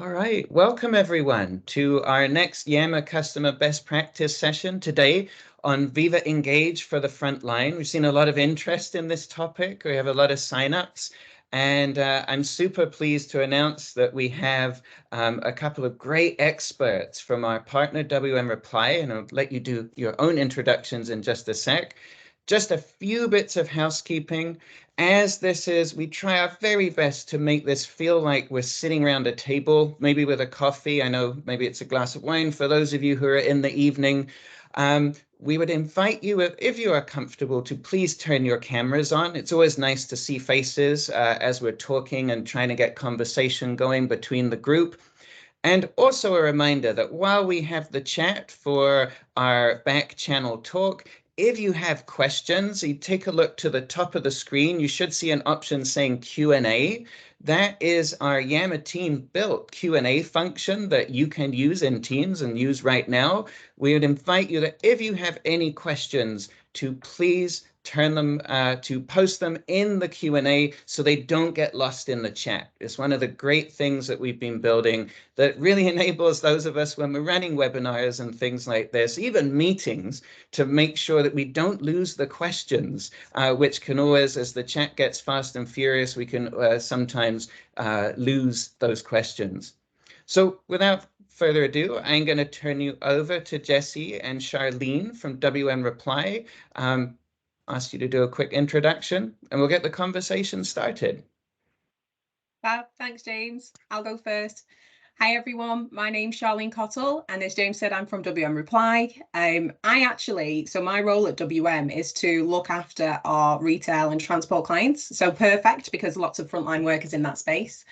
All right, welcome everyone to our next Yammer Customer Best Practice session today on Viva Engage for the Frontline. We've seen a lot of interest in this topic. We have a lot of signups, and I'm super pleased to announce that we have a couple of great experts from our partner WM Reply, and I'll let you do your own introductions in just a sec. Just a few bits of housekeeping. As this is, we try our very best to make this feel like we're sitting around a table, maybe with a coffee. I know maybe it's a glass of wine for those of you who are in the evening. We would invite you, if you are comfortable, to please turn your cameras on. It's always nice to see faces as we're talking and trying to get conversation going between the group. And also a reminder that while we have the chat for our back channel talk, if you have questions, you take a look to the top of the screen. You should see an option saying Q&A. That is our Yammer team built Q&A function that you can use in Teams and use right now. We would invite you that if you have any questions to please turn them to post them in the Q&A so they don't get lost in the chat. It's one of the great things that we've been building that really enables those of us when we're running webinars and things like this, even meetings, to make sure that we don't lose the questions, which can always, as the chat gets fast and furious, we can sometimes lose those questions. So without further ado, I'm going to turn you over to Jecee and Charlene from WM Reply. Ask you to do a quick introduction and we'll get the conversation started. Thanks, James. I'll go first. Hi, everyone. My name's Charlene Cottle, and as James said, I'm from WM Reply. So my role at WM is to look after our retail and transport clients. So perfect, because lots of frontline workers in that space.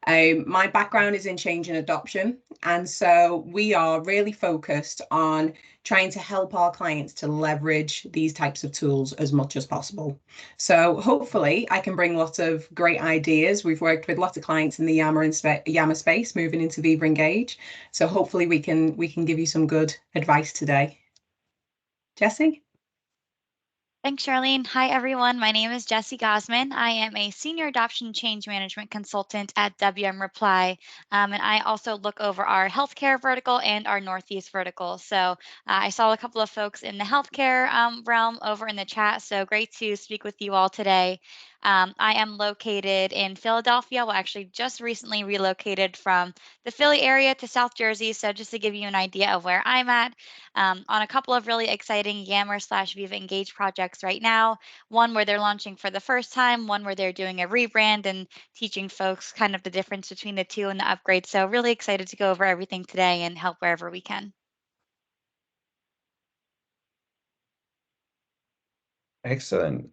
My background is in change and adoption, and so we are really focused on trying to help our clients to leverage these types of tools as much as possible. So hopefully I can bring lots of great ideas. We've worked with lots of clients in the Yammer space moving into Viva Engage. So hopefully we can give you some good advice today. Jecee? Thanks, Charlene. Hi, everyone. My name is Jecee Gosman. I am a Senior Adoption Change Management Consultant at WM Reply, and I also look over our healthcare vertical and our Northeast vertical. So I saw a couple of folks in the healthcare realm over in the chat, so great to speak with you all today. I am located in Philadelphia. Well, actually just recently relocated from the Philly area to South Jersey. So just to give you an idea of where I'm at, on a couple of really exciting Yammer/Viva Engage projects right now. One where they're launching for the first time, one where they're doing a rebrand and teaching folks kind of the difference between the two and the upgrade. So really excited to go over everything today and help wherever we can. Excellent.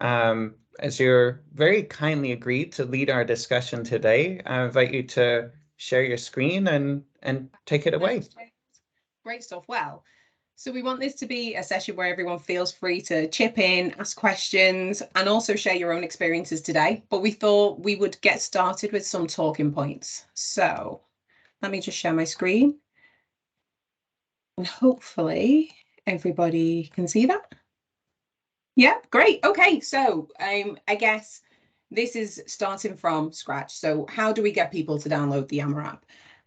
As you're very kindly agreed to lead our discussion today, I invite you to share your screen and take it away. Great stuff. Well, so we want this to be a session where everyone feels free to chip in, ask questions, and also share your own experiences today. But we thought we would get started with some talking points. So let me just share my screen. And hopefully everybody can see that. Yeah, great. Okay, so I guess this is starting from scratch. So how do we get people to download the Yammer app?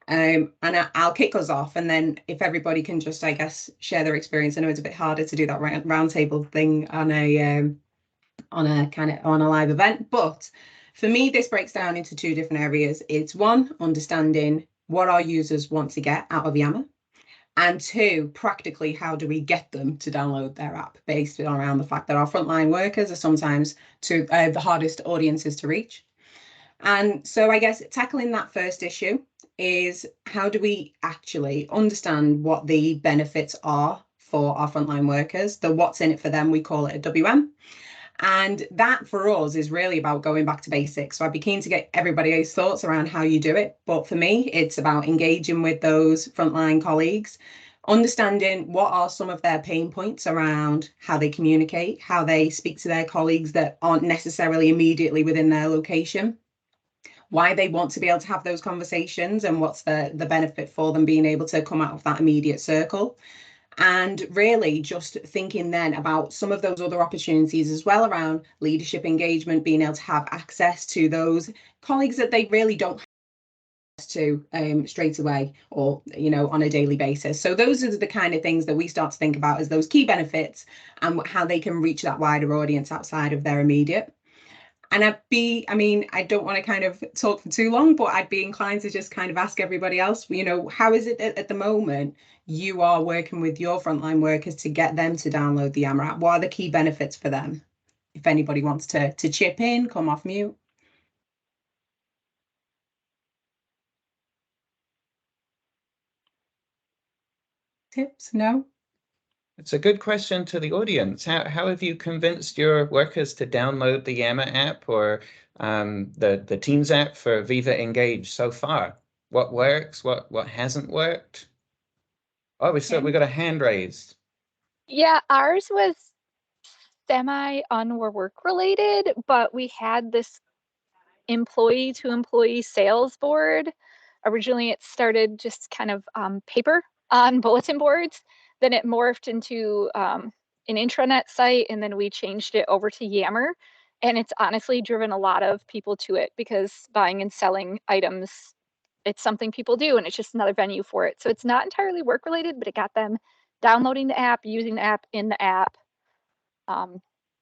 And I'll kick us off, and then if everybody can just, I guess, share their experience. I know it's a bit harder to do that roundtable thing on a live event, but for me, this breaks down into two different areas. It's one, understanding what our users want to get out of Yammer. And two, practically, how do we get them to download their app, based around the fact that our frontline workers are sometimes the hardest audiences to reach. And so I guess tackling that first issue is, how do we actually understand what the benefits are for our frontline workers, the what's in it for them, we call it a WM. And that for us is really about going back to basics. So I'd be keen to get everybody's thoughts around how you do it. But for me, it's about engaging with those frontline colleagues, understanding what are some of their pain points around how they communicate, how they speak to their colleagues that aren't necessarily immediately within their location, why they want to be able to have those conversations, and what's the benefit for them being able to come out of that immediate circle. And really just thinking then about some of those other opportunities as well around leadership engagement, being able to have access to those colleagues that they really don't to straight away, or on a daily basis. So those are the kind of things that we start to think about as those key benefits and how they can reach that wider audience outside of their immediate. And I don't want to kind of talk for too long, but I'd be inclined to just kind of ask everybody else, how is it at the moment you are working with your frontline workers to get them to download the Yammer app? What are the key benefits for them? If anybody wants to chip in, come off mute. Tips? No? It's a good question to the audience. How have you convinced your workers to download the Yammer app or the Teams app for Viva Engage so far? What works? What hasn't worked? Oh, we got a hand raised. Yeah, ours was semi work related, but we had this employee to employee sales board. Originally, it started just kind of paper on bulletin boards. Then it morphed into an intranet site, and then we changed it over to Yammer. And it's honestly driven a lot of people to it because buying and selling items, it's something people do, and it's just another venue for it. So it's not entirely work related, but it got them downloading the app, using the app in the app.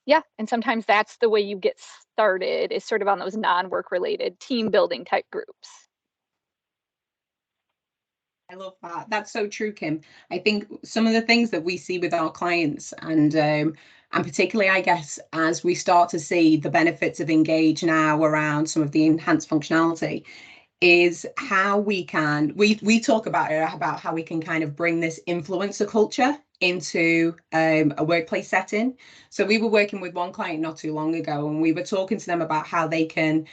Yeah, and sometimes that's the way you get started, is sort of on those non-work related team building type groups. I love that. That's so true, Kim. I think some of the things that we see with our clients, and particularly, I guess, as we start to see the benefits of Engage now around some of the enhanced functionality, is how we talk about it, about how we can kind of bring this influencer culture into a workplace setting. So we were working with one client not too long ago, and we were talking to them about how they can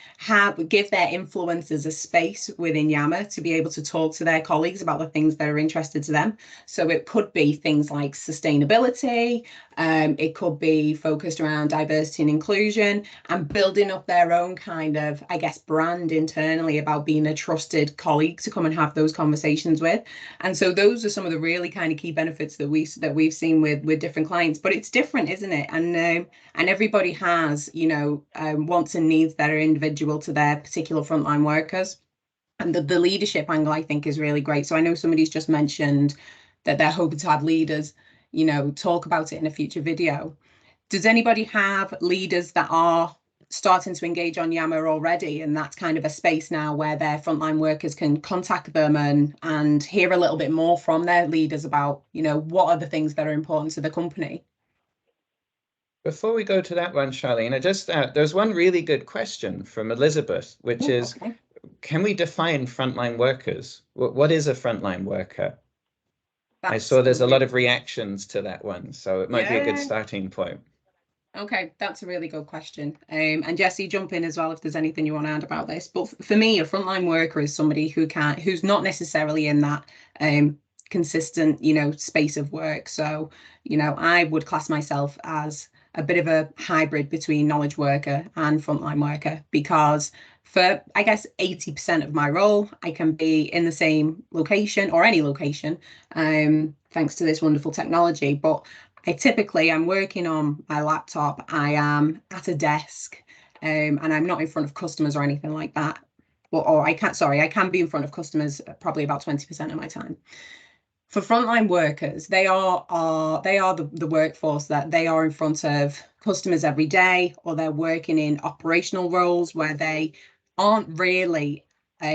give their influencers a space within Yammer to be able to talk to their colleagues about the things that are interested to them. So it could be things like sustainability, it could be focused around diversity and inclusion, and building up their own kind of, I guess, brand internally about being a trusted colleague to come and have those conversations with. And so those are some of the really kind of key benefits that we've seen with different clients. But it's different, isn't it? And everybody has wants and needs that are individual to their particular frontline workers. And the leadership angle, I think, is really great. So I know somebody's just mentioned that they're hoping to have leaders talk about it in a future video. Does anybody have leaders that are starting to engage on Yammer already, and that's kind of a space now where their frontline workers can contact them and hear a little bit more from their leaders about what are the things that are important to the company? Before we go to that one, Charlene, there's one really good question from Elizabeth, which is, okay. Can we define frontline workers? What is a frontline worker? I saw there's a lot of reactions to that one, so it might be a good starting point. Okay, that's a really good question. And Jecee, jump in as well if there's anything you want to add about this. But for me, a frontline worker is somebody who's not necessarily in that consistent, space of work. So, I would class myself as a bit of a hybrid between knowledge worker and frontline worker, because for, I guess, 80% of my role, I can be in the same location or any location, thanks to this wonderful technology. But I'm working on my laptop. I am at a desk, and I'm not in front of customers or anything like that. I can be in front of customers probably about 20% of my time. For frontline workers, they are the workforce that they are in front of customers every day, or they're working in operational roles where they aren't really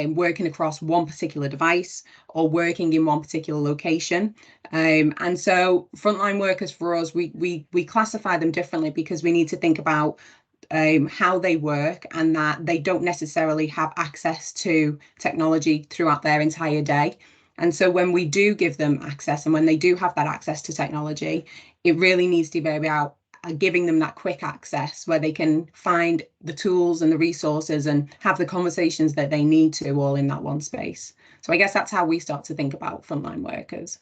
working across one particular device or working in one particular location. And so frontline workers for us, we classify them differently because we need to think about how they work, and that they don't necessarily have access to technology throughout their entire day. And so when we do give them access, and when they do have that access to technology, it really needs to be about giving them that quick access where they can find the tools and the resources and have the conversations that they need to, all in that one space. So I guess that's how we start to think about frontline workers.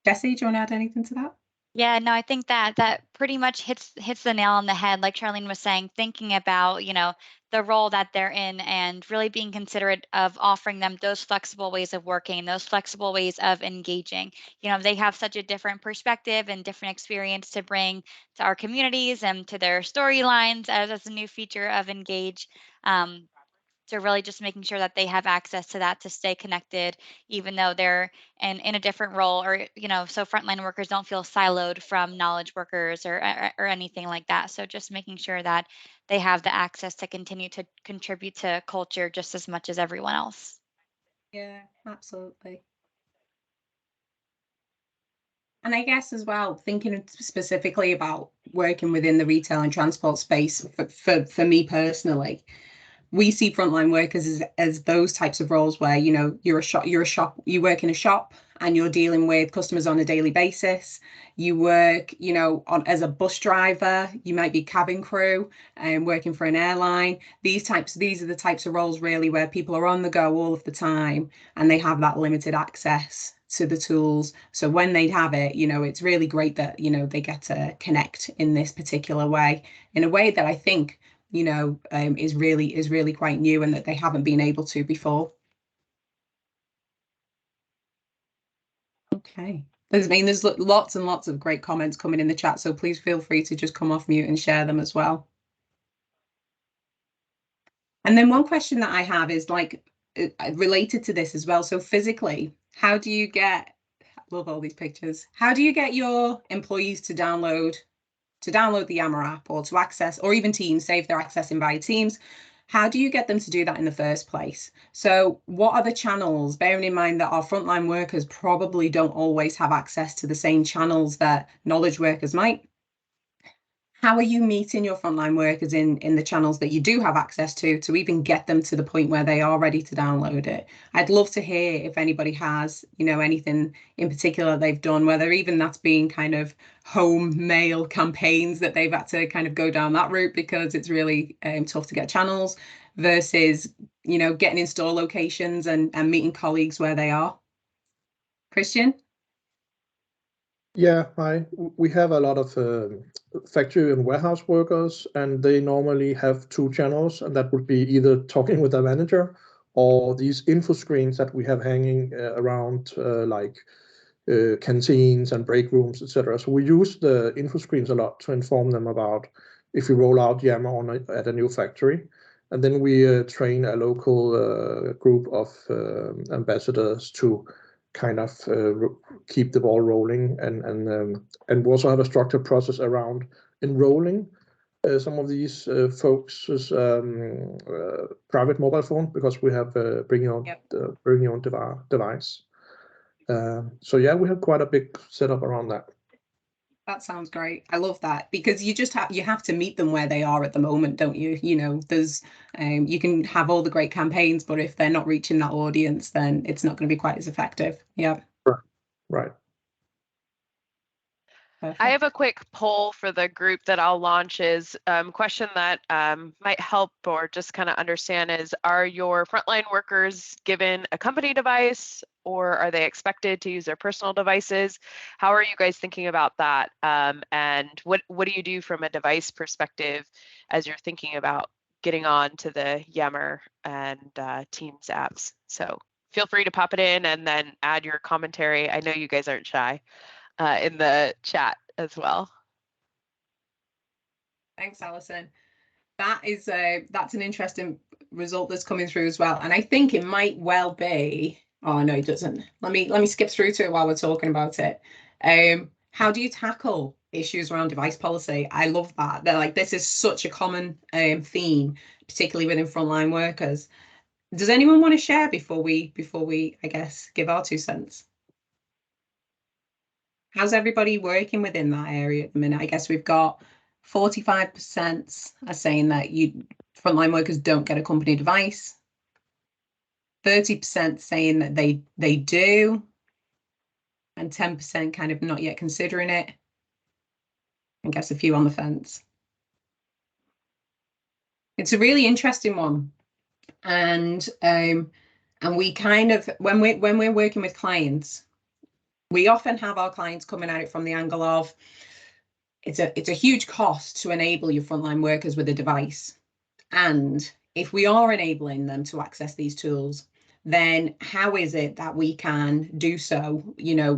Jecee, do you want to add anything to that? Yeah, no, I think that pretty much hits the nail on the head, like Charlene was saying, thinking about, the role that they're in and really being considerate of offering them those flexible ways of working, those flexible ways of engaging. They have such a different perspective and different experience to bring to our communities and to their storylines as a new feature of Engage. So really just making sure that they have access to that to stay connected, even though they're in a different role, or so frontline workers don't feel siloed from knowledge workers or anything like that. So just making sure that they have the access to continue to contribute to culture just as much as everyone else. Yeah, absolutely. And I guess as well, thinking specifically about working within the retail and transport space, for me personally, we see frontline workers as those types of roles where, you work in a shop and you're dealing with customers on a daily basis. You work, as a bus driver, you might be cabin crew and working for an airline. These are the types of roles really where people are on the go all of the time and they have that limited access to the tools. So when they have it, it's really great that, they get to connect in this particular way, in a way that I think is really quite new and that they haven't been able to before. Okay. There's lots and lots of great comments coming in the chat, so please feel free to just come off mute and share them as well. And then one question that I have is related to this as well. So physically, how do you get, love all these pictures, how do you get your employees to download the Yammer app or to access, or even Teams, say if they're accessing via Teams? How do you get them to do that in the first place? So what are the channels, bearing in mind that our frontline workers probably don't always have access to the same channels that knowledge workers might? How are you meeting your frontline workers in the channels that you do have access to even get them to the point where they are ready to download it? I'd love to hear if anybody has, anything in particular they've done, whether even that's been kind of home mail campaigns that they've had to kind of go down that route because it's really tough to get channels, versus, getting in store locations and meeting colleagues where they are. Christian? Yeah, we have a lot of factory and warehouse workers, and they normally have two channels, and that would be either talking with their manager or these info screens that we have hanging around canteens and break rooms, etc. So we use the info screens a lot to inform them about if we roll out Yammer at a new factory. And then we train a local group of ambassadors to kind of keep the ball rolling, and we also have a structured process around enrolling some of these folks' private mobile phone, because we have bring your own device. So yeah, we have quite a big setup around that. That sounds great. I love that, because you have to meet them where they are at the moment, don't you? There's you can have all the great campaigns, but if they're not reaching that audience, then it's not going to be quite as effective. Yeah. Right. Perfect. I have a quick poll for the group that I'll launch. Is question that might help or just kind of understand is, are your frontline workers given a company device, or are they expected to use their personal devices? How are you guys thinking about that? And what do you do from a device perspective as you're thinking about getting on to the Yammer and Teams apps? So feel free to pop it in and then add your commentary. I know you guys aren't shy. In the chat as well. Thanks, Alison. That's an interesting result that's coming through as well. And I think it might well be, oh no, it doesn't. Let me skip through to it while we're talking about it. How do you tackle issues around device policy? I love that. This is such a common theme, particularly within frontline workers. Does anyone want to share before we, I guess, give our 2 cents? How's everybody working within that area at the minute? I guess we've got 45% are saying that frontline workers don't get a company device. 30% saying that they do, and 10% kind of not yet considering it. I guess a few on the fence. It's a really interesting one, and we kind of, when we're working with clients, We often have our clients coming at it from the angle of it's a huge cost to enable your frontline workers with a device. And if we are enabling them to access these tools, then how is it that we can do so,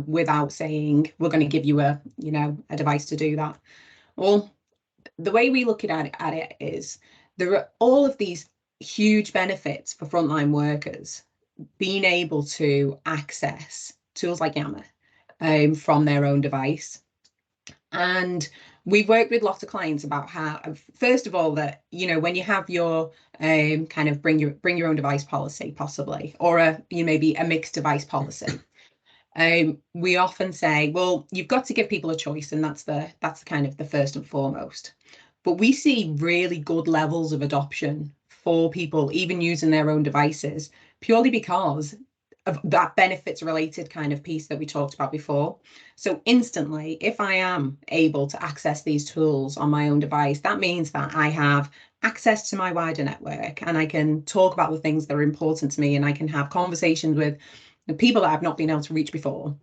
without saying we're going to give you a device to do that? Well, the way we look at it is there are all of these huge benefits for frontline workers being able to access tools like Yammer from their own device. And we've worked with lots of clients about how, first of all, that when you have your kind of bring your own device policy, possibly, or maybe a mixed device policy, we often say, well, you've got to give people a choice, and that's kind of the first and foremost. But we see really good levels of adoption for people even using their own devices, purely because of that benefits related kind of piece that we talked about before. So instantly, if I am able to access these tools on my own device, that means that I have access to my wider network, and I can talk about the things that are important to me, and I can have conversations with the people that I've not been able to reach before.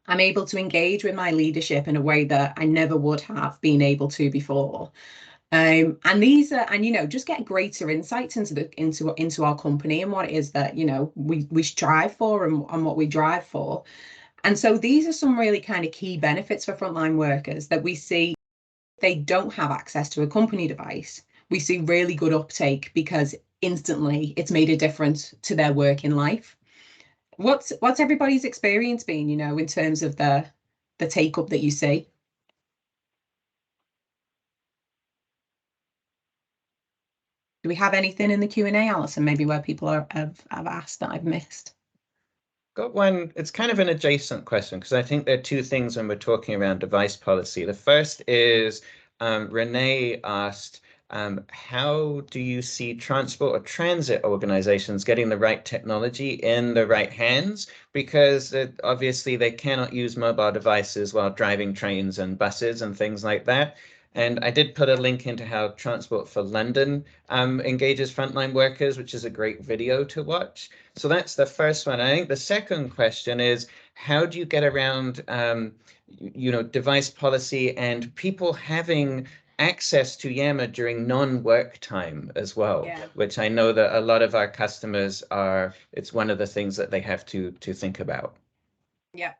I'm able to engage with my leadership in a way that I never would have been able to before. And these are, and just get greater insights into our company and what it is that we strive for and what we drive for. And so these are some really kind of key benefits for frontline workers that we see. They don't have access to a company device. We see really good uptake because instantly it's made a difference to their working life. What's everybody's experience been, in terms of the take up that you see? Do we have anything in the Q&A, Alison, maybe where people have asked that I've missed? Got one. It's kind of an adjacent question, because I think there are two things when we're talking around device policy. The first is Renee asked, how do you see transport or transit organizations getting the right technology in the right hands? Because obviously they cannot use mobile devices while driving trains and buses and things like that. And I did put a link into how Transport for London engages frontline workers, which is a great video to watch. So that's the first one. I think the second question is, how do you get around, device policy and people having access to Yammer during non-work time as well, which I know that a lot of our customers it's one of the things that they have to think about. Yeah,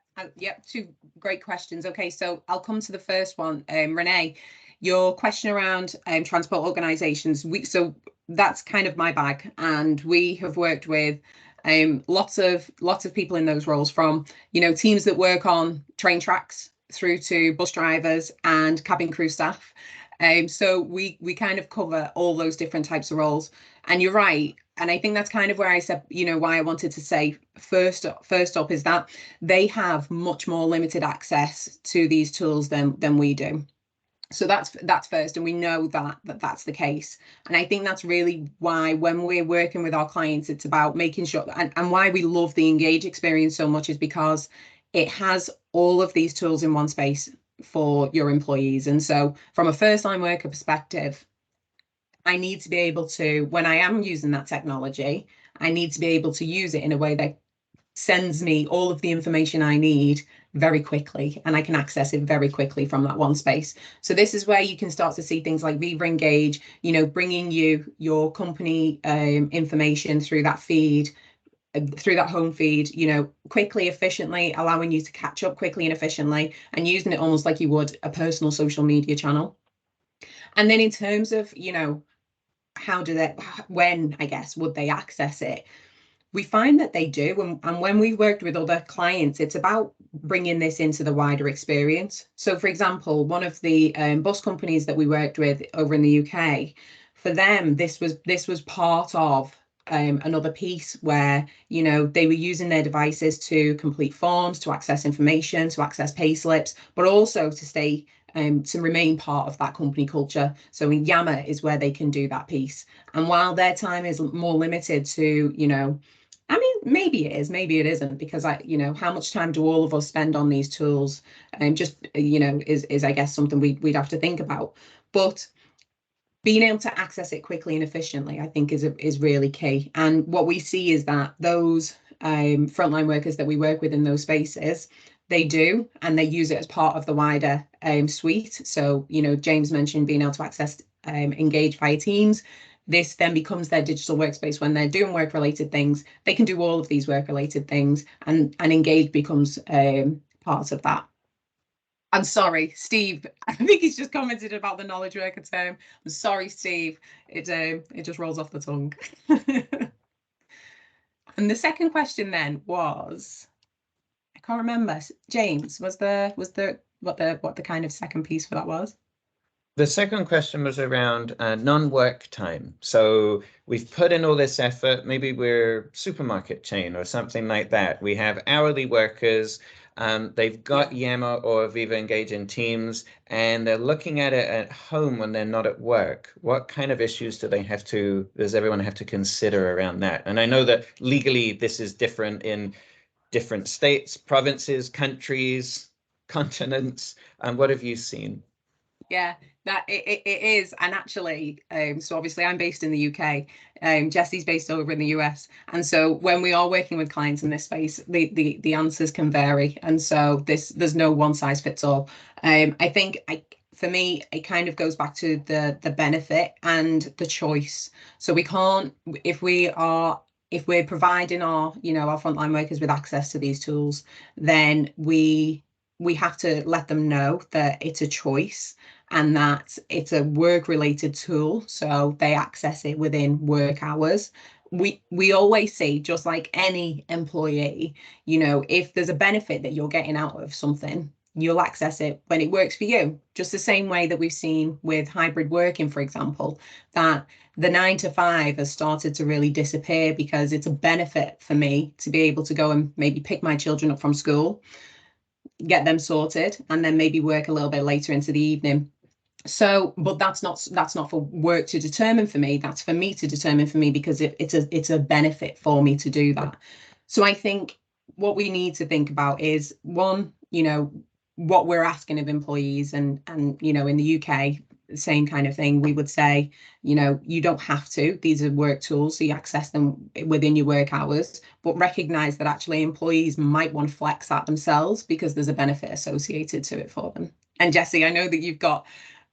two great questions. Okay, so I'll come to the first one. Renee, your question around transport organizations, so that's kind of my bag, and we have worked with lots of people in those roles, from teams that work on train tracks through to bus drivers and cabin crew staff. So we kind of cover all those different types of roles. And you're right. And I think that's kind of where I said, why I wanted to say first up is that they have much more limited access to these tools than we do. So that's first, and we know that's the case. And I think that's really why when we're working with our clients, it's about making sure, and why we love the Engage experience so much, is because it has all of these tools in one space for your employees. And so from a first-line worker perspective, I need to be able to, when I am using that technology, I need to be able to use it in a way that sends me all of the information I need very quickly, and I can access it very quickly from that one space. So this is where you can start to see things like Viva Engage, bringing you your company information through that feed, through that home feed, quickly, efficiently, allowing you to catch up quickly and efficiently, and using it almost like you would a personal social media channel. And then in terms of, when, I guess, would they access it? We find that they do. And when we've worked with other clients, it's about bringing this into the wider experience. So, for example, one of the bus companies that we worked with over in the UK, for them, this was part of another piece where, they were using their devices to complete forms, to access information, to access pay slips, but also to stay to remain part of that company culture. So in Yammer is where they can do that piece. And while their time is more limited to, maybe it is, maybe it isn't, because how much time do all of us spend on these tools? Is I guess something we'd have to think about. But being able to access it quickly and efficiently, I think, is really key. And what we see is that those frontline workers that we work with in those spaces, they do, and they use it as part of the wider suite. So, you know, James mentioned being able to access Engage via Teams. This then becomes their digital workspace when they're doing work-related things. They can do all of these work-related things, and Engage becomes part of that. I'm sorry, Steve. I think he's just commented about the knowledge worker term. I'm sorry, Steve. It just rolls off the tongue. And the second question then was, I can't remember. James, what the kind of second piece for that was? The second question was around non-work time. So we've put in all this effort. Maybe we're supermarket chain or something like that. We have hourly workers. They've got Yammer or Viva Engage in Teams, and they're looking at it at home when they're not at work. What kind of issues does everyone have to consider around that? And I know that legally this is different in different states, provinces, countries, continents. What have you seen? Yeah, that it is. And actually, so obviously I'm based in the UK, Jecee's based over in the US. And so when we are working with clients in this space, the answers can vary. And so there's no one size fits all. I think for me, it kind of goes back to the benefit and the choice. So we can't, if we're providing our frontline workers with access to these tools, then we have to let them know that it's a choice and that it's a work-related tool, so they access it within work hours. We always say, just like any employee, you know, if there's a benefit that you're getting out of something, you'll access it when it works for you. Just the same way that we've seen with hybrid working, for example, that the 9 to 5 has started to really disappear because it's a benefit for me to be able to go and maybe pick my children up from school, get them sorted, and then maybe work a little bit later into the evening. So, but that's not for work to determine for me. That's for me to determine for me, because it's a benefit for me to do that. So I think what we need to think about is, one, you know, what we're asking of employees, and you know, in the UK, same kind of thing. We would say, you know, you don't have to. These are work tools, so you access them within your work hours, but recognize that actually employees might want to flex that themselves because there's a benefit associated to it for them. And Jecee, I know that you've got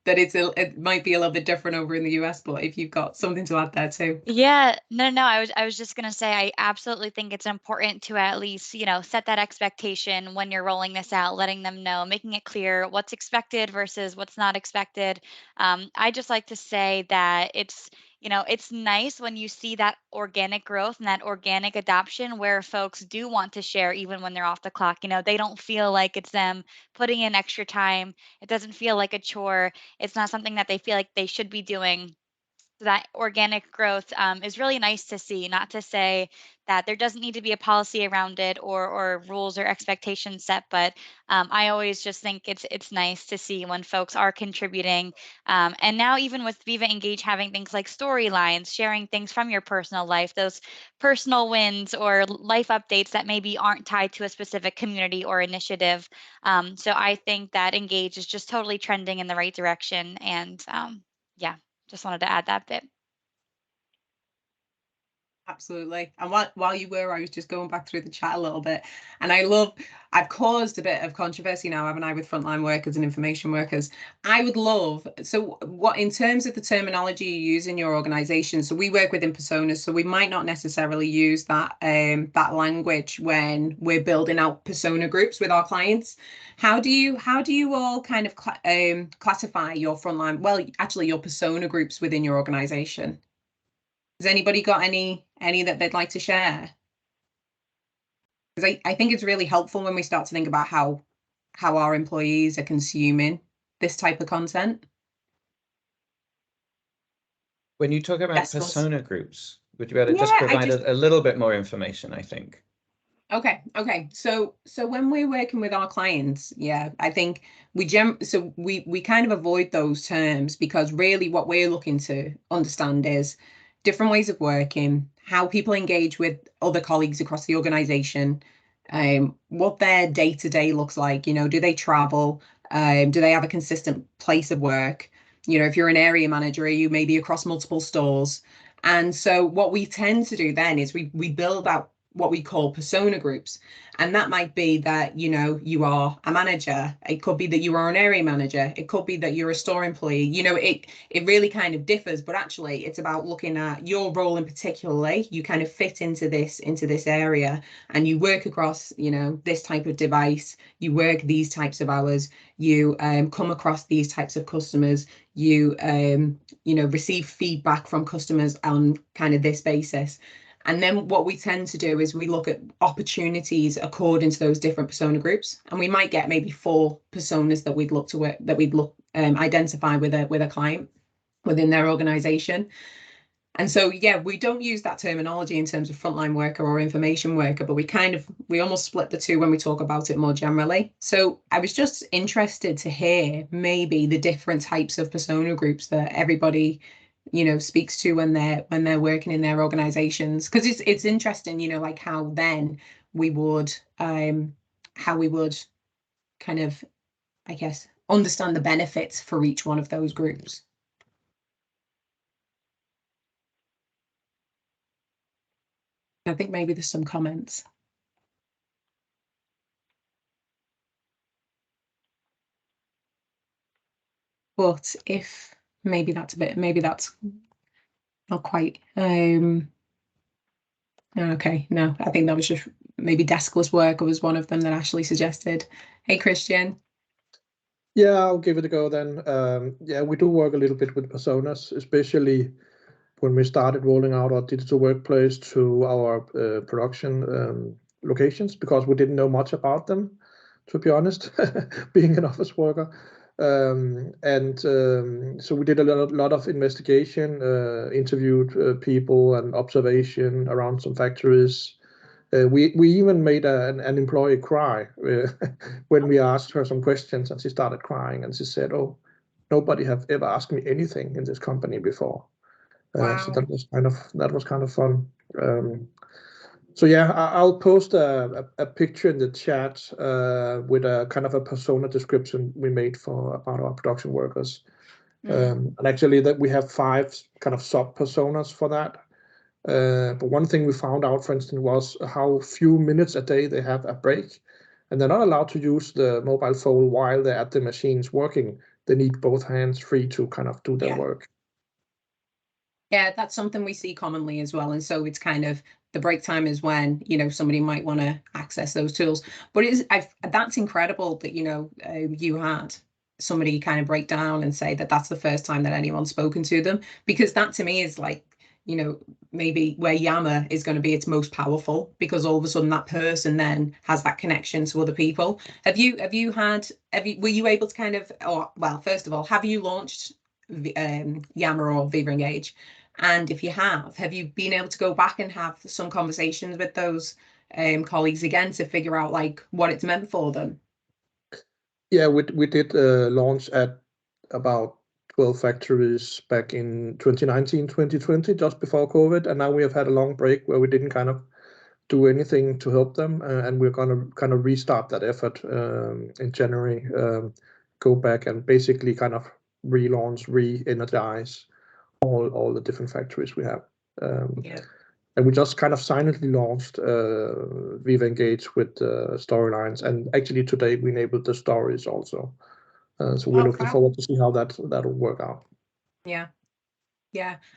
that it might be a little bit different over in the US, but if you've got something to add there too. Yeah, no, I was just gonna say, I absolutely think it's important to at least, you know, set that expectation when you're rolling this out, letting them know, making it clear what's expected versus what's not expected. I just like to say that it's, you know, it's nice when you see that organic growth and that organic adoption where folks do want to share even when they're off the clock. You know, they don't feel like it's them putting in extra time. It doesn't feel like a chore. It's not something that they feel like they should be doing. So that organic growth is really nice to see. Not to say that there doesn't need to be a policy around it or rules or expectations set, but I always just think it's nice to see when folks are contributing. And now even with Viva Engage having things like storylines, sharing things from your personal life, those personal wins or life updates that maybe aren't tied to a specific community or initiative. So I think that Engage is just totally trending in the right direction. And yeah. Just wanted to add that bit. Absolutely. And while you were, I was just going back through the chat a little bit. And I've caused a bit of controversy now, haven't I, with frontline workers and information workers. I would love, so what, in terms of the terminology you use in your organization, so we work within personas, so we might not necessarily use that language when we're building out persona groups with our clients. How do you all kind of classify your frontline, well, actually your persona groups within your organization? Has anybody got any that they'd like to share? Because I think it's really helpful when we start to think about how our employees are consuming this type of content. When you talk about persona groups, would you be able to Yeah, just provide a little bit more information, I think? Okay. So when we're working with our clients, yeah, I think we kind of avoid those terms, because really what we're looking to understand is different ways of working, how people engage with other colleagues across the organization, what their day-to-day looks like. You know, do they travel? Do they have a consistent place of work? You know, if you're an area manager, you may be across multiple stores. And so what we tend to do then is we build out what we call persona groups. And that might be that, you know, you are a manager. It could be that you are an area manager. It could be that you're a store employee. You know, it really kind of differs, but actually it's about looking at your role in particularly. You kind of fit into this area, and you work across, you know, this type of device. You work these types of hours. You come across these types of customers. You know, receive feedback from customers on kind of this basis. And then what we tend to do is we look at opportunities according to those different persona groups, and we might get maybe 4 personas that we'd look to work, that we'd look identify with a client within their organization. And so, yeah, we don't use that terminology in terms of frontline worker or information worker, but we almost split the two when we talk about it more generally. So I was just interested to hear maybe the different types of persona groups that everybody, you know, speaks to when they're working in their organizations, because it's interesting, you know, like how then we would kind of, I guess, understand the benefits for each one of those groups. I think maybe there's some comments. But if maybe that's not quite okay, no, I think that was just maybe deskless worker was one of them that Ashley suggested. Hey, Christian. Yeah, I'll give it a go then. Yeah, we do work a little bit with personas, especially when we started rolling out our digital workplace to our production locations, because we didn't know much about them, to be honest, being an office worker. So we did a lot of investigation, interviewed people and observation around some factories. We even made an employee cry when we asked her some questions, and she started crying, and she said, "Oh, nobody have ever asked me anything in this company before." Wow. So that was kind of fun. So yeah, I'll post a picture in the chat with a kind of a persona description we made about our production workers. And actually that we have 5 kind of sub personas for that. But one thing we found out, for instance, was how few minutes a day they have a break, and they're not allowed to use the mobile phone while they're at the machines working. They need both hands free to kind of do their work. Yeah, that's something we see commonly as well. And so it's kind of the break time is when, you know, somebody might want to access those tools. But that's incredible that, you know, you had somebody kind of break down and say that that's the first time that anyone's spoken to them, because that to me is like, you know, maybe where Yammer is going to be its most powerful, because all of a sudden that person then has that connection to other people. Were you able to kind of, well, first of all, have you launched Yammer or Viva Engage? And if you have you been able to go back and have some conversations with those colleagues again to figure out like what it's meant for them? Yeah, we did launch at about 12 factories back in 2019, 2020, just before COVID. And now we have had a long break where we didn't kind of do anything to help them. And we're going to kind of restart that effort in January, go back and basically kind of relaunch, re-energize all the different factories we have. And we just kind of silently launched Viva Engage with storylines, and actually today we enabled the stories also. So we're looking forward to see how that'll work out. Yeah,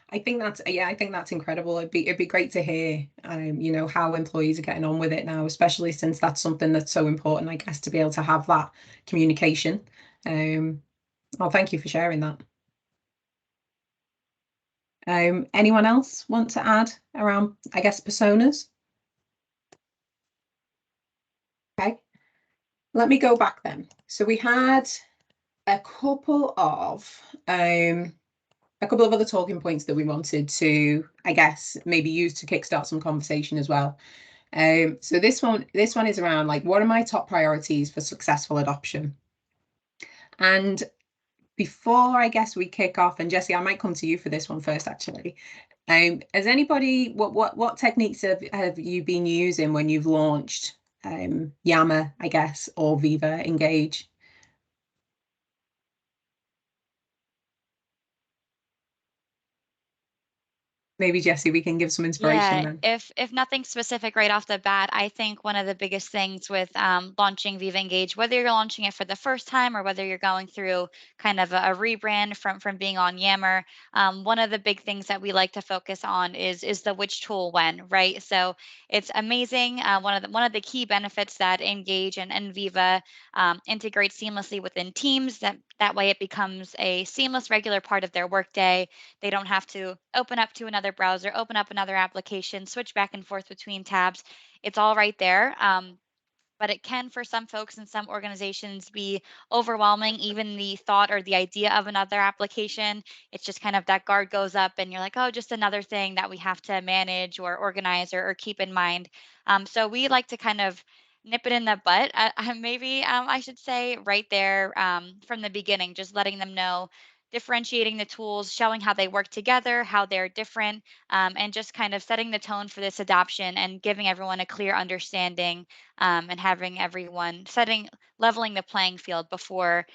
I think that's incredible. It'd be great to hear, you know, how employees are getting on with it now, especially since that's something that's so important, I guess, to be able to have that communication. Well, thank you for sharing that. Anyone else want to add around, I guess, personas? Okay, let me go back then. So we had a couple of other talking points that we wanted to, I guess, maybe use to kickstart some conversation as well. So this one is around like, what are my top priorities for successful adoption? And before I guess we kick off, and Jecee, I might come to you for this one first, actually. Has anybody, what techniques have you been using when you've launched Yammer, I guess, or Viva Engage? Maybe Jecee, we can give some inspiration Yeah, then. if nothing specific right off the bat, I think one of the biggest things with launching Viva Engage, whether you're launching it for the first time or whether you're going through kind of a rebrand from being on Yammer, one of the big things that we like to focus on is the which tool when, right? So it's amazing. One of the key benefits that Engage and Viva integrate seamlessly within Teams. That way it becomes a seamless, regular part of their workday. They don't have to open up to another browser, open up another application, switch back and forth between tabs. It's all right there. But it can, for some folks in some organizations, be overwhelming. Even the thought or the idea of another application, it's just kind of that guard goes up and you're like, oh, just another thing that we have to manage or organize or keep in mind. So we like to kind of nip it in the butt, maybe I should say right there from the beginning, just letting them know, differentiating the tools, showing how they work together, how they're different, and just kind of setting the tone for this adoption and giving everyone a clear understanding, and having everyone leveling the playing field before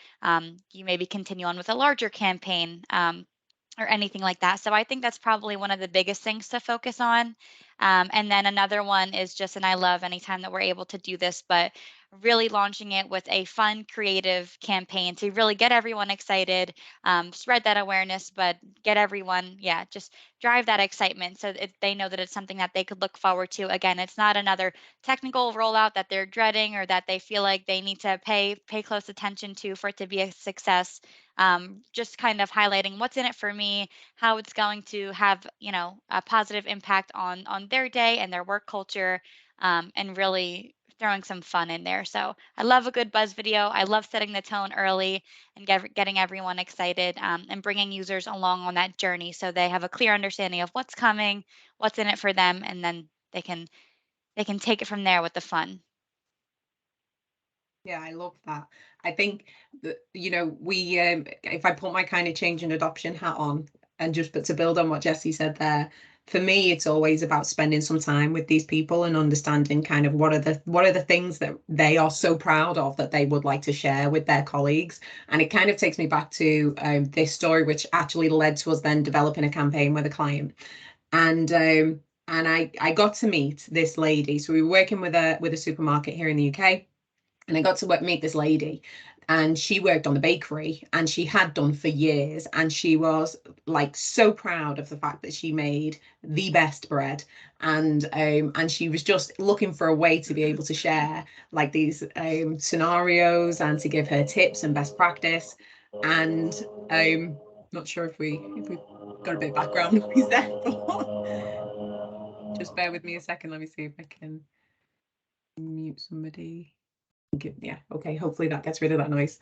you maybe continue on with a larger campaign, or anything like that. So I think that's probably one of the biggest things to focus on. And then another one is just, and I love anytime that we're able to do this, but really launching it with a fun, creative campaign to really get everyone excited, spread that awareness, but get everyone, yeah, just drive that excitement so that they know that it's something that they could look forward to. Again, it's not another technical rollout that they're dreading or that they feel like they need to pay close attention to for it to be a success. Just kind of highlighting what's in it for me, how it's going to have, a positive impact on their day and their work culture, and really throwing some fun in there. So I love a good buzz video. I love setting the tone early and getting everyone excited, and bringing users along on that journey so they have a clear understanding of what's coming, what's in it for them, and then they can take it from there with the fun. Yeah, I love that. I think that, we, if I put my kind of change and adoption hat on, and just but to build on what Jecee said there, for me, it's always about spending some time with these people and understanding kind of what are the things that they are so proud of that they would like to share with their colleagues. And it kind of takes me back to this story, which actually led to us then developing a campaign with a client. And I got to meet this lady. So we were working with a supermarket here in the UK. And I got to meet this lady, and she worked on the bakery, and she had done for years, and she was like so proud of the fact that she made the best bread, and she was just looking for a way to be able to share like these scenarios and to give her tips and best practice. And not sure if we got a bit of background noise there. Just bear with me a second. Let me see if I can mute somebody. Yeah, okay, hopefully that gets rid of that noise.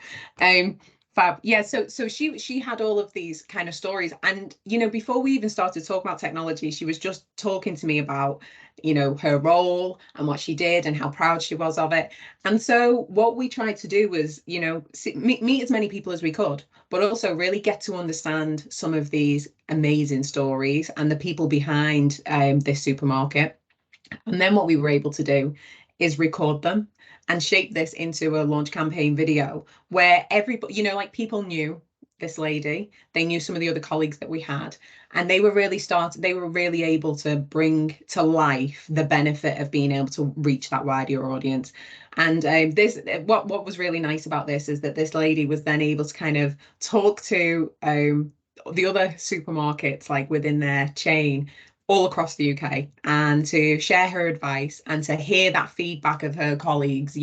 Fab. Yeah, so she had all of these kind of stories, and before we even started talking about technology, she was just talking to me about her role and what she did and how proud she was of it. And so what we tried to do was meet as many people as we could, but also really get to understand some of these amazing stories and the people behind this supermarket. And then what we were able to do is record them and shape this into a launch campaign video where everybody, like people knew this lady, they knew some of the other colleagues that we had, and they were really able to bring to life the benefit of being able to reach that wider audience. And what was really nice about this is that this lady was then able to kind of talk to the other supermarkets like within their chain all across the UK, and to share her advice and to hear that feedback of her colleagues,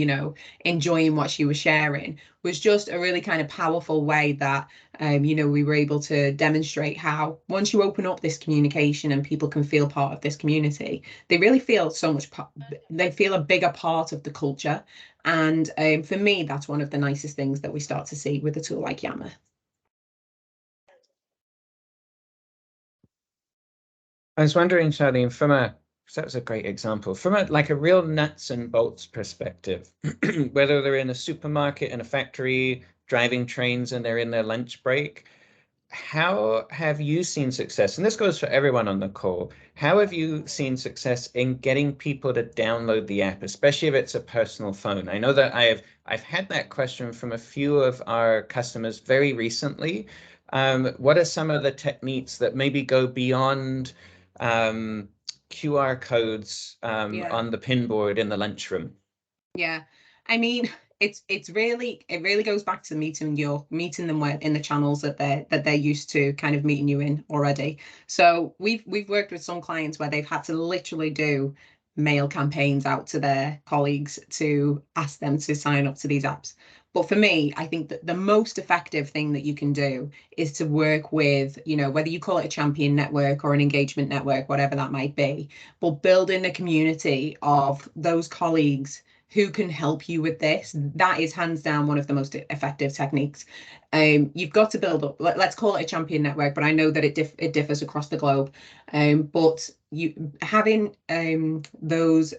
enjoying what she was sharing, was just a really kind of powerful way that, we were able to demonstrate how once you open up this communication and people can feel part of this community, they really feel they feel a bigger part of the culture. And for me, that's one of the nicest things that we start to see with a tool like Yammer. I was wondering, Charlene, that was a great example, from a real nuts and bolts perspective, whether they're in a supermarket, in a factory, driving trains, and they're in their lunch break, how have you seen success? And this goes for everyone on the call. How have you seen success in getting people to download the app, especially if it's a personal phone? I know that I've had that question from a few of our customers very recently. What are some of the techniques that maybe go beyond QR codes Yeah. on the pinboard in the lunchroom. Yeah, I mean, it really goes back to meeting them where in the channels that they're used to kind of meeting you in already. So we've worked with some clients where they've had to literally do mail campaigns out to their colleagues to ask them to sign up to these apps. But for me, I think that the most effective thing that you can do is to work with, you know, whether you call it a champion network or an engagement network, whatever that might be, but building a community of those colleagues who can help you with this. That is hands down one of the most effective techniques. You've got to build up, let's call it a champion network, but I know that it differs across the globe. But you having those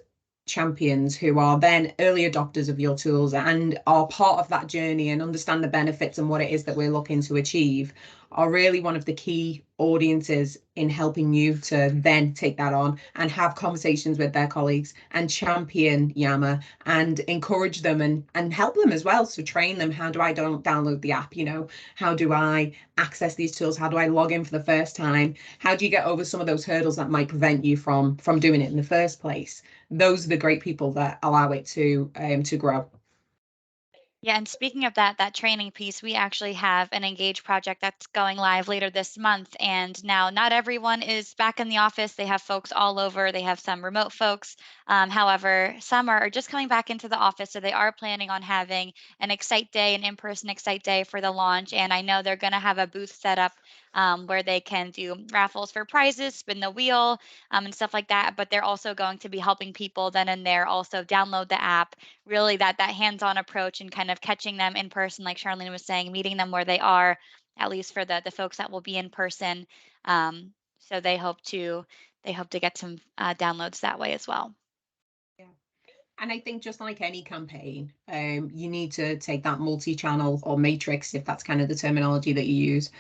champions who are then early adopters of your tools and are part of that journey and understand the benefits and what it is that we're looking to achieve are really one of the key audiences in helping you to then take that on and have conversations with their colleagues and champion Yammer and encourage them and help them as well. So train them. How do I download the app? You know, how do I access these tools? How do I log in for the first time? How do you get over some of those hurdles that might prevent you from doing it in the first place? Those are the great people that allow it to grow. Yeah, and speaking of that training piece, we actually have an Engage project that's going live later this month. And now not everyone is back in the office. They have folks all over. They have some remote folks. However, some are just coming back into the office. So they are planning on having an Excite Day, an in-person Excite Day for the launch. And I know they're going to have a booth set up where they can do raffles for prizes, spin the wheel, and stuff like that. But they're also going to be helping people then and there also download the app, really that hands-on approach and kind of catching them in person, like Charlene was saying, meeting them where they are, at least for the folks that will be in person. So they hope to get some downloads that way as well. Yeah. And I think just like any campaign, you need to take that multi-channel or matrix, if that's kind of the terminology that you use,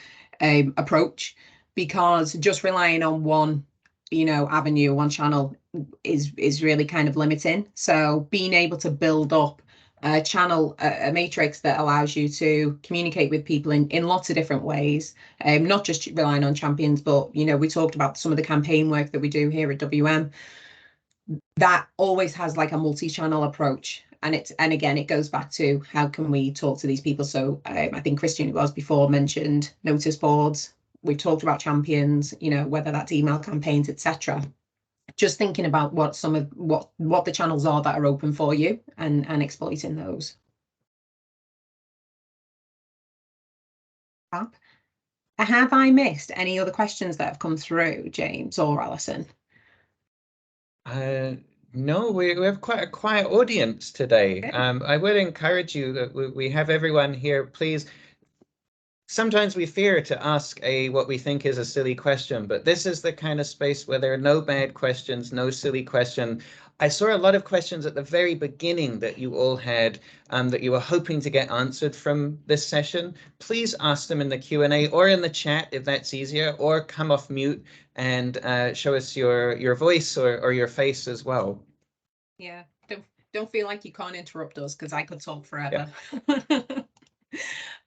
approach, because just relying on one, you know, avenue, one channel is really kind of limiting. So being able to build up a channel, a matrix that allows you to communicate with people in lots of different ways, not just relying on champions, but, you know, we talked about some of the campaign work that we do here at WM. That always has like a multi-channel approach, and again it goes back to how can we talk to these people. So I think Christian, who was before, mentioned notice boards. We've talked about champions, you know, whether that's email campaigns, etc. Just thinking about what some of what the channels are that are open for you and exploiting those. Have I missed any other questions that have come through, James or Alison? No, we have quite a quiet audience today. Okay. I would encourage you that we have everyone here. Please, sometimes we fear to ask what we think is a silly question, but this is the kind of space where there are no bad questions, no silly question. I saw a lot of questions at the very beginning that you all had that you were hoping to get answered from this session. Please ask them in the Q&A or in the chat if that's easier, or come off mute and show us your voice or your face as well. Yeah, don't feel like you can't interrupt us, because I could talk forever. Yeah.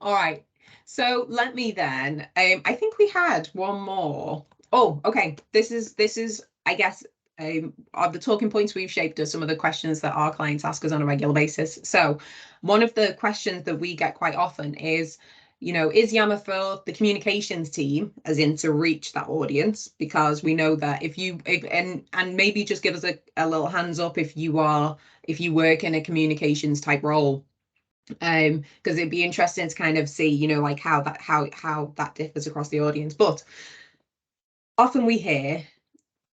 All right, so let me then, I think we had one more. Oh, okay, this is I guess the talking points we've shaped are some of the questions that our clients ask us on a regular basis. So one of the questions that we get quite often is, you know, is Yammer for the communications team, as in to reach that audience? Because we know that and maybe just give us a little hands up if you work in a communications type role, because it'd be interesting to kind of see, you know, like how that differs across the audience. But often we hear,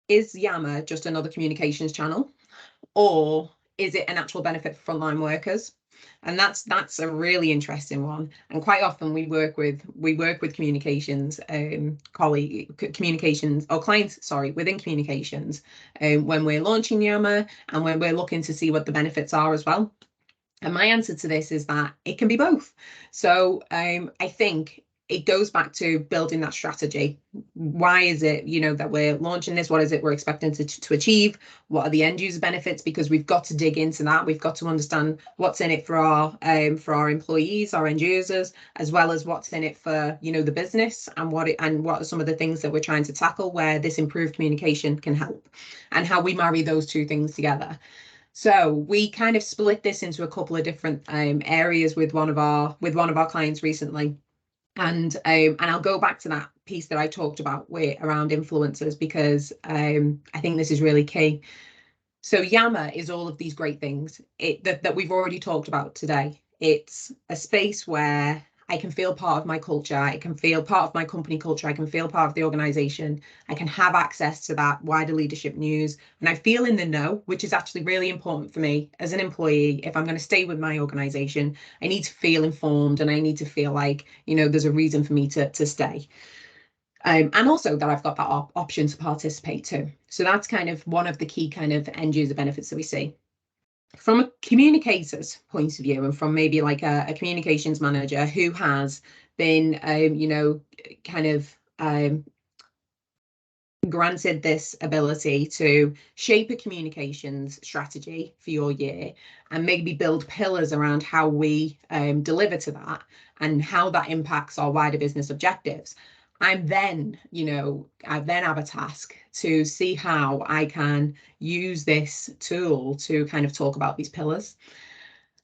is Yammer just another communications channel, or is it an actual benefit for frontline workers? And that's a really interesting one. And quite often we work with communications communications or clients, sorry, within communications, when we're launching Yammer and when we're looking to see what the benefits are as well. And my answer to this is that it can be both. So I think it goes back to building that strategy. Why is it, that we're launching this? What is it we're expecting to achieve? What are the end user benefits? Because we've got to dig into that. We've got to understand what's in it for our employees, our end users, as well as what's in it for, the business, and what are some of the things that we're trying to tackle where this improved communication can help, and how we marry those two things together. So we kind of split this into a couple of different areas with one of our clients recently. And I'll go back to that piece that I talked about around influencers, because I think this is really key. So Yammer is all of these great things that we've already talked about today. It's a space where I can feel part of my culture. I can feel part of my company culture. I can feel part of the organization. I can have access to that wider leadership news. And I feel in the know, which is actually really important for me as an employee. If I'm going to stay with my organization, I need to feel informed, and I need to feel like, there's a reason for me to stay. And also that I've got that option to participate too. So that's kind of one of the key kind of end user benefits that we see. From a communicator's point of view, and from maybe like a communications manager who has been, granted this ability to shape a communications strategy for your year, and maybe build pillars around how we deliver to that, and how that impacts our wider business objectives. I then have a task to see how I can use this tool to kind of talk about these pillars.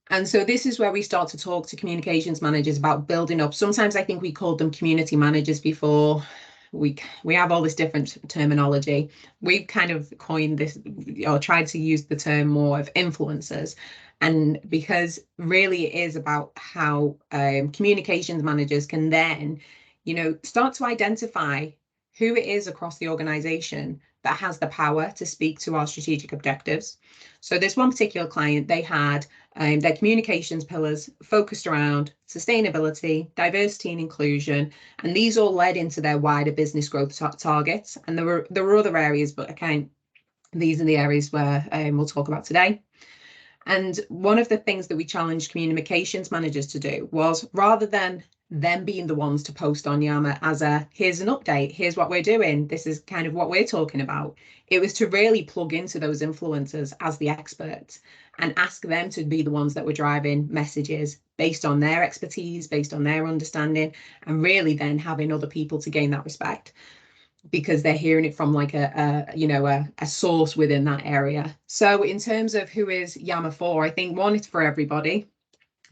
And so this is where we start to talk to communications managers about building up. Sometimes I think we called them community managers before. We have all this different terminology. We've kind of coined this, or tried to use the term more of influencers. And because really it is about how communications managers can then start to identify who it is across the organization that has the power to speak to our strategic objectives. So this one particular client, they had their communications pillars focused around sustainability, diversity and inclusion, and these all led into their wider business growth targets. And there were other areas, but these are the areas where we'll talk about today. And one of the things that we challenged communications managers to do was, rather than them being the ones to post on Yammer as here's an update, here's what we're doing, this is kind of what we're talking about, it was to really plug into those influencers as the experts and ask them to be the ones that were driving messages based on their expertise, based on their understanding, and really then having other people to gain that respect, because they're hearing it from like a source within that area. So in terms of who is Yammer for, I think one, it's for everybody,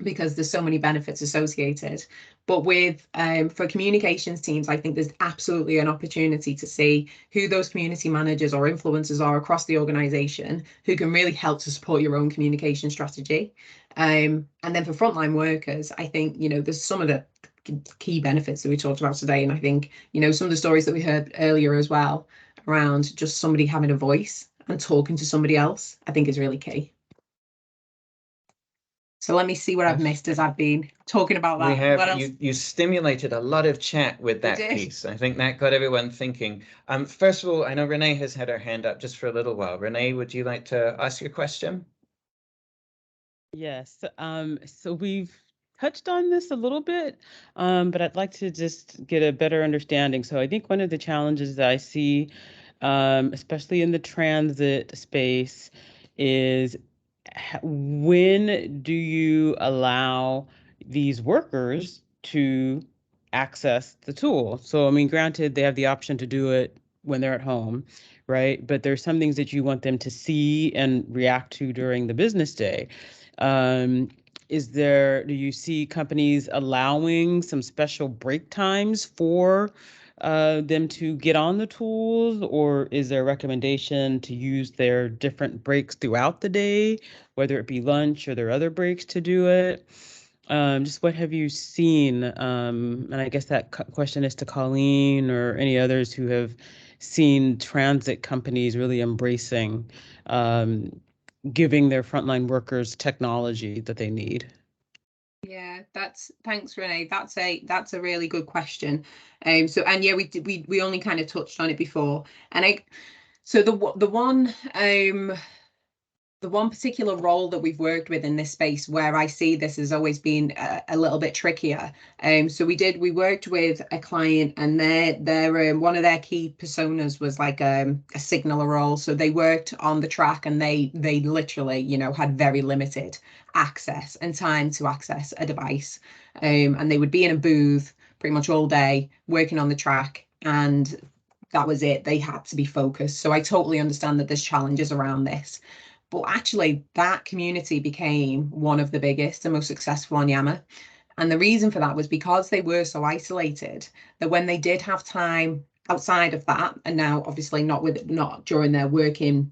because there's so many benefits associated. But with for communications teams, I think there's absolutely an opportunity to see who those community managers or influencers are across the organization who can really help to support your own communication strategy. And then for frontline workers, I think there's some of the key benefits that we talked about today, and I think some of the stories that we heard earlier as well around just somebody having a voice and talking to somebody else, I think is really key. So let me see what I've missed as I've been talking about that. We have you stimulated a lot of chat with that piece. I think that got everyone thinking. First of all, I know Renee has had her hand up just for a little while. Renee, would you like to ask your question? Yes. So we've touched on this a little bit, but I'd like to just get a better understanding. So I think one of the challenges that I see, especially in the transit space, is when do you allow these workers to access the tool? So, I mean, granted, they have the option to do it when they're at home, right? But there's some things that you want them to see and react to during the business day. Do you see companies allowing some special break times for them to get on the tools, or is there a recommendation to use their different breaks throughout the day, whether it be lunch or their other breaks to do it? Just what have you seen? And I guess that question is to Colleen or any others who have seen transit companies really embracing giving their frontline workers technology that they need. Yeah, thanks, Renee. That's a really good question. We only kind of touched on it before, and so the one the one particular role that we've worked with in this space where I see this has always been a little bit trickier. So we worked with a client, and their one of their key personas was like a signaler role. So they worked on the track, and they literally, you know, had very limited access and time to access a device. And they would be in a booth pretty much all day working on the track, and that was it. They had to be focused. So I totally understand that there's challenges around this. But actually, that community became one of the biggest and most successful on Yammer. And the reason for that was because they were so isolated that when they did have time outside of that, and now obviously not during their working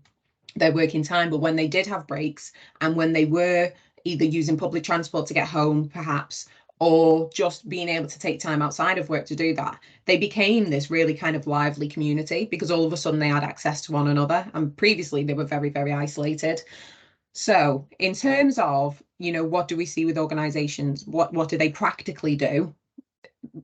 time, but when they did have breaks and when they were either using public transport to get home, perhaps, or just being able to take time outside of work to do that, they became this really kind of lively community because all of a sudden they had access to one another, and previously they were very, very isolated. So in terms of, you know, what do we see with organizations? What do they practically do?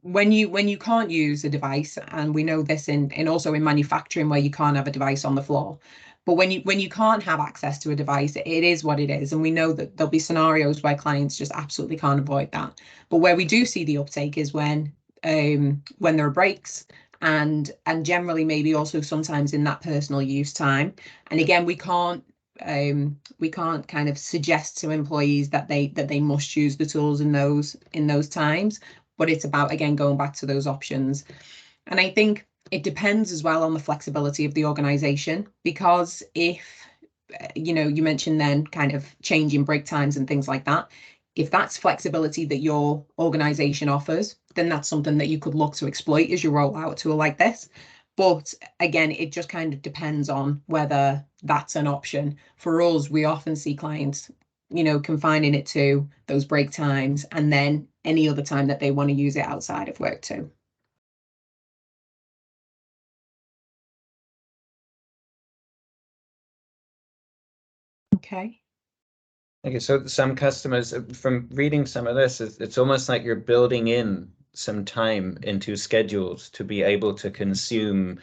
When you can't use a device, and we know this in also in manufacturing where you can't have a device on the floor, but when you can't have access to a device, it is what it is. And we know that there'll be scenarios where clients just absolutely can't avoid that. But where we do see the uptake is when there are breaks, and generally maybe also sometimes in that personal use time. And again, we can't kind of suggest to employees that they must use the tools in those times, but it's about, again, going back to those options. And I think it depends as well on the flexibility of the organization, because if, you know, you mentioned then kind of changing break times and things like that, if that's flexibility that your organization offers, then that's something that you could look to exploit as you roll out a tool like this. But again, it just kind of depends on whether that's an option. For us, we often see clients, you know, confining it to those break times and then any other time that they want to use it outside of work too. Okay. Okay, so some customers, from reading some of this, it's almost like you're building in some time into schedules to be able to consume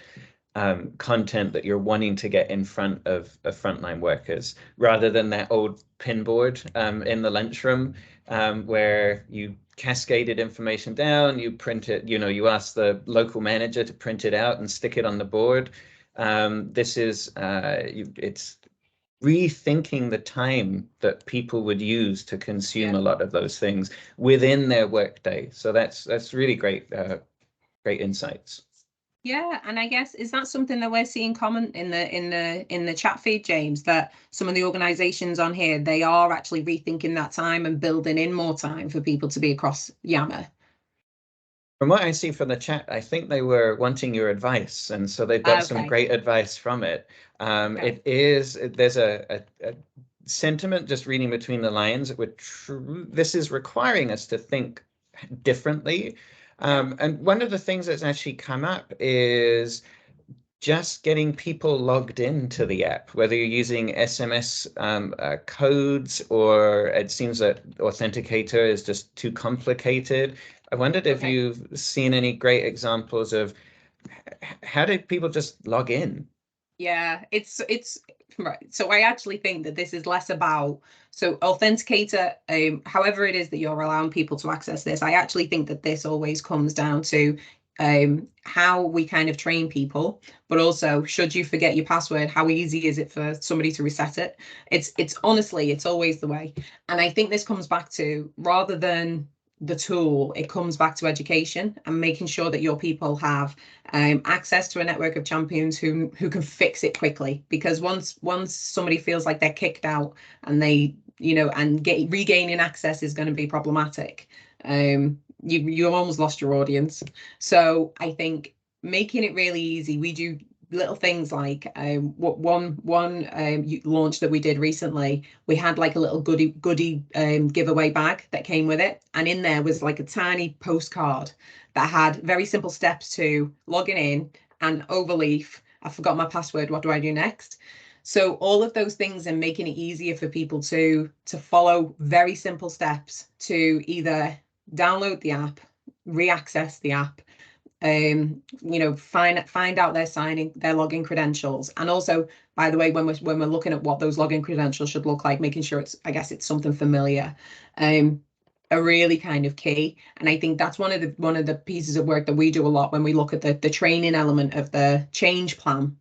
content that you're wanting to get in front of frontline workers, rather than that old pinboard in the lunchroom where you cascaded information down, you print it, you know, you ask the local manager to print it out and stick it on the board. This is, it's rethinking the time that people would use to consume a lot of those things within their workday. So that's really great, great insights. Yeah, and I guess, is that something that we're seeing common in the chat feed, James, that some of the organizations on here, they are actually rethinking that time and building in more time for people to be across Yammer? From what I see from the chat, I think they were wanting your advice, and so they've got some great advice from it. There's a sentiment, just reading between the lines, this is requiring us to think differently. And one of the things that's actually come up is just getting people logged into the app, whether you're using SMS codes, or it seems that Authenticator is just too complicated. I wondered if you've seen any great examples of how do people just log in? Yeah, it's right. So I actually think that this is less about, so Authenticator, however it is that you're allowing people to access this, I actually think that this always comes down to how we kind of train people, but also, should you forget your password, how easy is it for somebody to reset it? It's honestly, it's always the way. And I think this comes back to, rather than the tool, it comes back to education and making sure that your people have access to a network of champions who can fix it quickly. Because once somebody feels like they're kicked out and they, you know, and regaining access is going to be problematic, you almost lost your audience. So I think making it really easy, we do little things like one launch that we did recently, we had like a little goodie giveaway bag that came with it, and in there was like a tiny postcard that had very simple steps to logging in and overleaf, I forgot my password, what do I do next? So all of those things, and making it easier for people to follow very simple steps to either download the app, re-access the app, you know, find out their login credentials. And also, by the way, when we're looking at what those login credentials should look like, making sure it's something familiar, are really kind of key. And I think that's one of the pieces of work that we do a lot when we look at the training element of the change plan,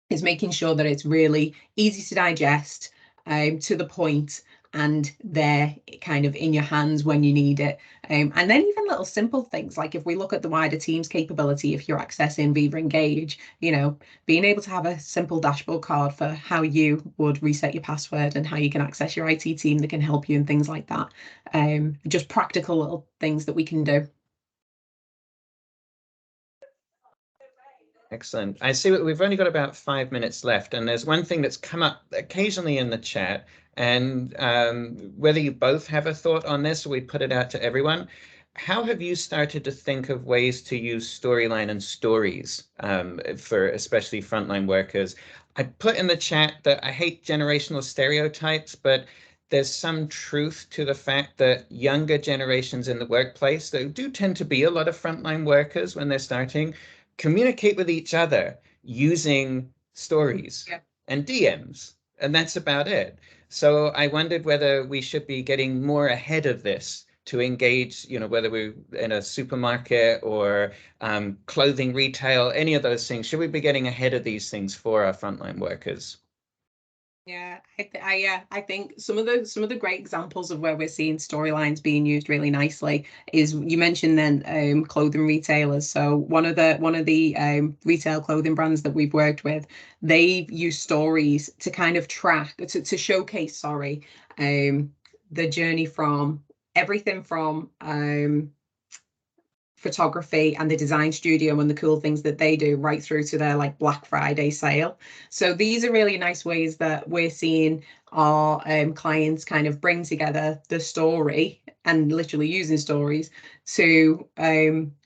is making sure that it's really easy to digest, to the point, and they're kind of in your hands when you need it. And then even little simple things, like if we look at the wider Teams capability, if you're accessing Viva Engage, you know, being able to have a simple dashboard card for how you would reset your password and how you can access your IT team that can help you and things like that. Just practical little things that we can do. Excellent. I see we've only got about 5 minutes left, and there's one thing that's come up occasionally in the chat, and whether you both have a thought on this or we put it out to everyone, how have you started to think of ways to use storyline and stories for especially frontline workers? I put in the chat that I hate generational stereotypes, but there's some truth to the fact that younger generations in the workplace, there do tend to be a lot of frontline workers when they're starting, communicate with each other using stories and DMs, and that's about it. So I wondered whether we should be getting more ahead of this to engage, you know, whether we're in a supermarket or clothing retail, any of those things. Should we be getting ahead of these things for our frontline workers? Yeah, I think some of the great examples of where we're seeing storylines being used really nicely is, you mentioned then clothing retailers. So one of the retail clothing brands that we've worked with, they've used stories to kind of track, to showcase, the journey from everything from photography and the design studio and the cool things that they do, right through to their like Black Friday sale. So these are really nice ways that we're seeing our clients kind of bring together the story and literally using stories to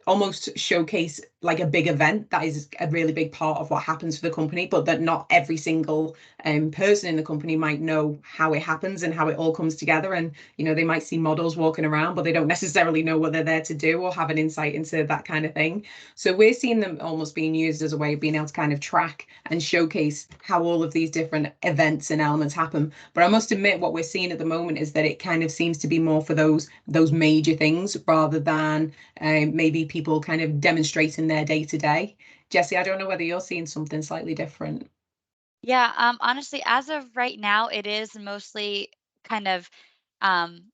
almost showcase like a big event that is a really big part of what happens for the company, but that not every single person in the company might know how it happens and how it all comes together. And, you know, they might see models walking around, but they don't necessarily know what they're there to do or have an insight into that kind of thing. So we're seeing them almost being used as a way of being able to kind of track and showcase how all of these different events and elements happen. But I must admit, what we're seeing at the moment is that it kind of seems to be more for those major things rather than maybe people kind of demonstrating their day-to-day. Jecee, I don't know whether you're seeing something slightly different. Yeah, honestly, as of right now, it is mostly kind of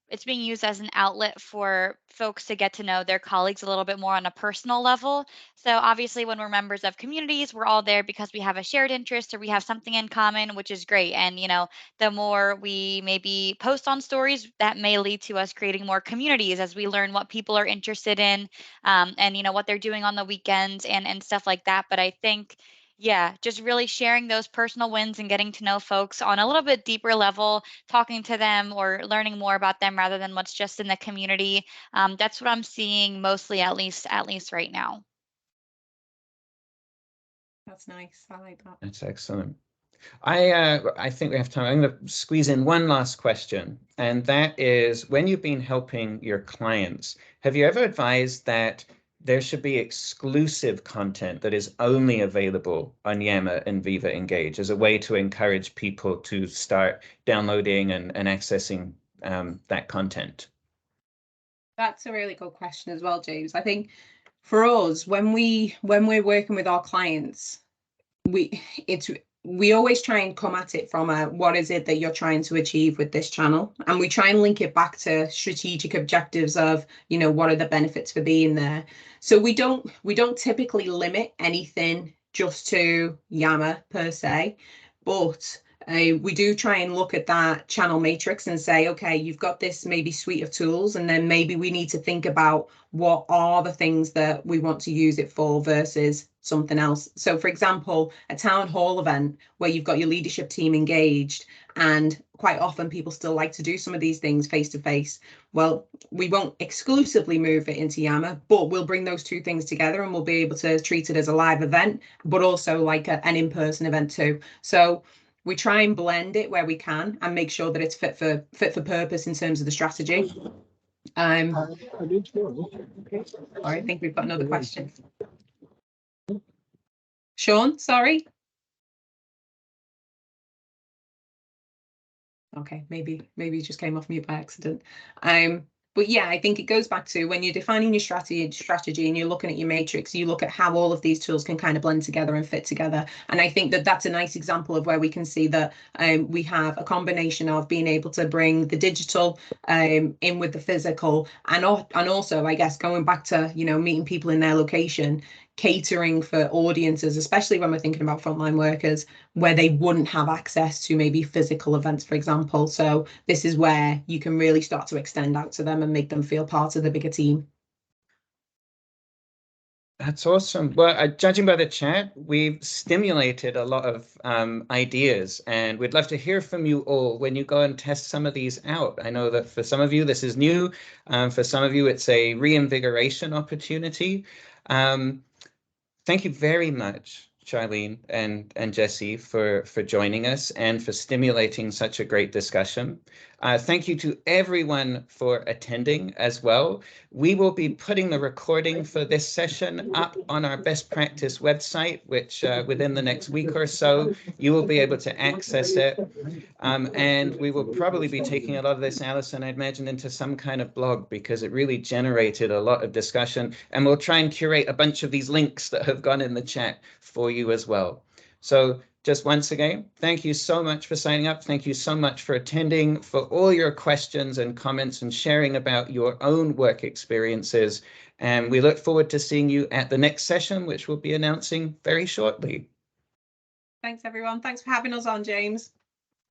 it's being used as an outlet for folks to get to know their colleagues a little bit more on a personal level. So obviously, when we're members of communities, we're all there because we have a shared interest or we have something in common, which is great. And you know, the more we maybe post on stories, that may lead to us creating more communities as we learn what people are interested in, and you know what they're doing on the weekends and stuff like that. But I think, yeah, just really sharing those personal wins and getting to know folks on a little bit deeper level, talking to them or learning more about them rather than what's just in the community. That's what I'm seeing mostly, at least right now. That's nice. I like that. That's excellent. I think we have time. I'm going to squeeze in one last question, and that is, when you've been helping your clients, have you ever advised that there should be exclusive content that is only available on Yammer and Viva Engage as a way to encourage people to start downloading and accessing that content? That's a really good question as well, James. I think for us, when we're working with our clients, we always try and come at it from what is it that you're trying to achieve with this channel, and we try and link it back to strategic objectives of, you know, what are the benefits for being there. So we don't typically limit anything just to Yammer per se, but we do try and look at that channel matrix and say, okay, you've got this maybe suite of tools, and then maybe we need to think about what are the things that we want to use it for versus something else. So for example, a town hall event where you've got your leadership team engaged, and quite often people still like to do some of these things face to face. Well, we won't exclusively move it into Yammer, but we'll bring those two things together and we'll be able to treat it as a live event, but also like an in-person event too. So we try and blend it where we can and make sure that it's fit for purpose in terms of the strategy. All right, I think we've got another question. Sean, sorry. Okay, maybe you just came off mute by accident. But yeah, I think it goes back to when you're defining your strategy and you're looking at your matrix, you look at how all of these tools can kind of blend together and fit together. And I think that that's a nice example of where we can see that we have a combination of being able to bring the digital in with the physical, and also, I guess, going back to, you know, meeting people in their location, catering for audiences, especially when we're thinking about frontline workers, where they wouldn't have access to maybe physical events, for example. So this is where you can really start to extend out to them and make them feel part of the bigger team. That's awesome. Well, judging by the chat, we've stimulated a lot of ideas, and we'd love to hear from you all when you go and test some of these out. I know that for some of you, this is new. For some of you, it's a reinvigoration opportunity. Thank you very much, Charlene and Jecee, for joining us and for stimulating such a great discussion. Thank you to everyone for attending as well. We will be putting the recording for this session up on our best practice website, which within the next week or so, you will be able to access it. And we will probably be taking a lot of this, Alison, I'd imagine, into some kind of blog, because it really generated a lot of discussion. And we'll try and curate a bunch of these links that have gone in the chat for you as well. So just once again, thank you so much for signing up. Thank you so much for attending, for all your questions and comments and sharing about your own work experiences. And we look forward to seeing you at the next session, which we'll be announcing very shortly. Thanks, everyone. Thanks for having us on, James.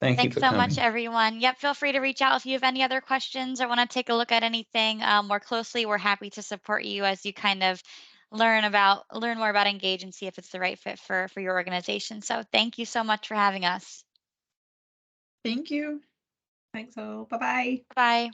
Thanks so much, everyone. Yep, feel free to reach out if you have any other questions or want to take a look at anything more closely. We're happy to support you as you kind of learn more about Engage and see if it's the right fit for your organization. So thank you so much for having us. Thank you. Thanks all. Bye-bye. Bye.